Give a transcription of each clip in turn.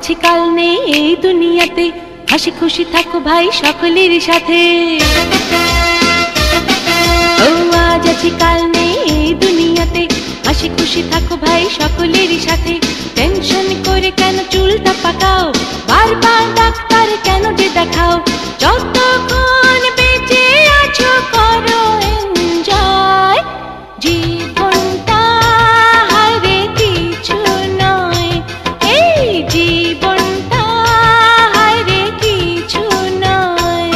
আছে কাল নেই এই দুনিয়াতে, হাসি খুশি থাকো ভাই সকলের সাথে। ও আজ আছে কাল নেই এই দুনিয়াতে, হাসি খুশি থাকো ভাই সকলের সাথে। টেনশন করে কেন চুলটা পাকাও, বারবার ডাক্তার কেন যে দেখাও। যতক্ষণ বেঁচে আছো করো এনজয়, জীবনটা হারে কিছু নয়, এই জীবনটা হারে কিছু নয়।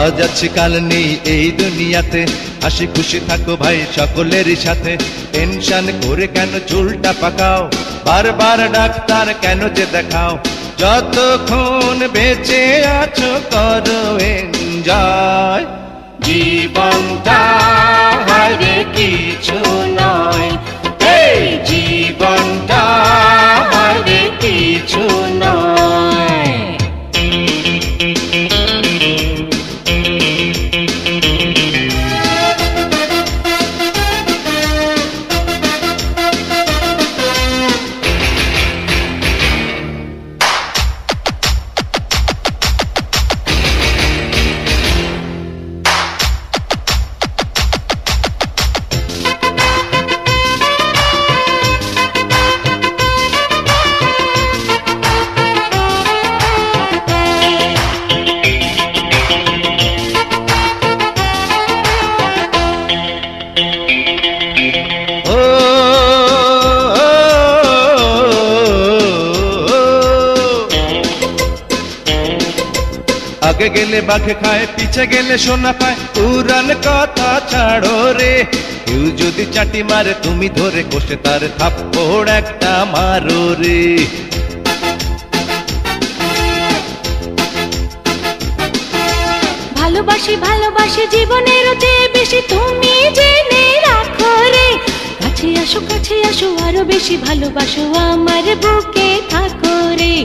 আজ আছে কাল নেই এই দুনিয়াতে, হাসি খুশি থাকো ভাই সকলের সাথে। টেনশন করে কেন চুলটা পাকাও, বারবার ডাক্তার কেন যে দেখাও। যতক্ষণ বেঁচে আছো করো এনজয়, জীবনটা হারে কিছু নয়, এই জীবনটা হারে কিছু নয়। আগে গেলে বাঘে খায়, পিছে গেলে সোনা পায়, পুরান কথা ছাড়ো রে। কেউ যদি চাটি মারে তুমি ধরে কষে তার থাপ্পড় একটা মারো রে। ভালোবাসি ভালোবাসি জীবনের চেয়ে বেশি তুমি জেনে রাখো রে। কাছে আসো আরো বেশি ভালোবাসো, আমার বুকে থাকো রে।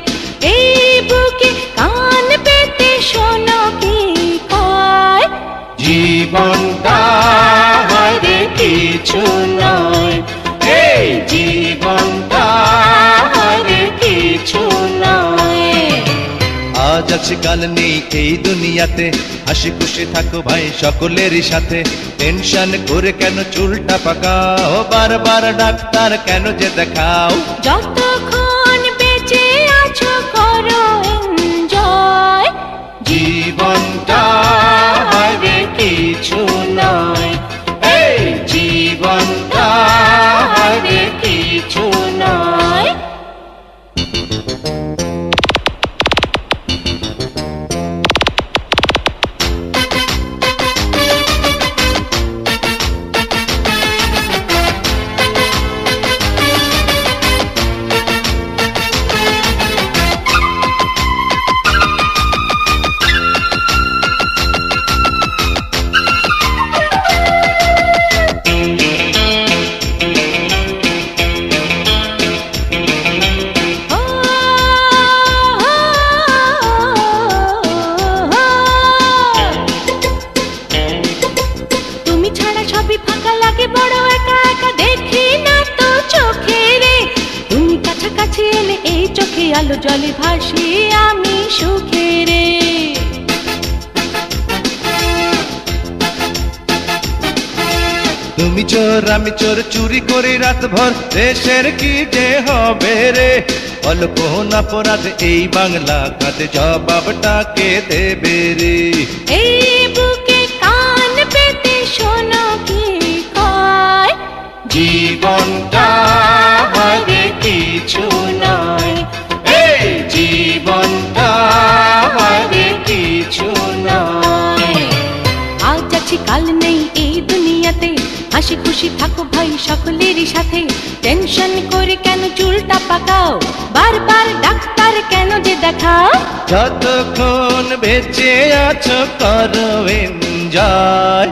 এই বুকে কান পেতে শোনো কি কয়, জীবনটা হারে কিছু নয়, এই জীবনটা হারে কিছু নয়। আজ আছে কাল নেই এই দুনিয়াতে, হাসি খুশি থাকো ভাই সকলের সাথে। টেনশন করে কেন চুলটা পাকাও, বারবার ডাক্তার কেন যে দেখাও। যতক্ষণ বেঁচে আছো করো এনজয়, জীবনটা হারে কিছু নয়, এই জীবনটা হারে কিছু নয়। আলো জলে ভাসি আমি সুখে রে। তুমি চোর আমি চোর, চুরি করি রাত ভর, দেশের কি যে হবে রে। অল্প অপরাধ এই বাংলা কাঁদে, জবাবটা কে দেবে রে। এই বুকে কান পেতে শোনো কি কয়, জীবনটা হারে কিছু নয়, এই জীবনটা হারে কিছু নয়। আজ আছি কাল নেই এই দুনিয়াতে, হাসি খুশি থাকো ভাই সকলের সাথে। টেনশন করে কেন চুলটা পাকাও, বারবার ডাক্তার কেন যে দেখাও। যতক্ষণ বেঁচে আছো করো এনজয়,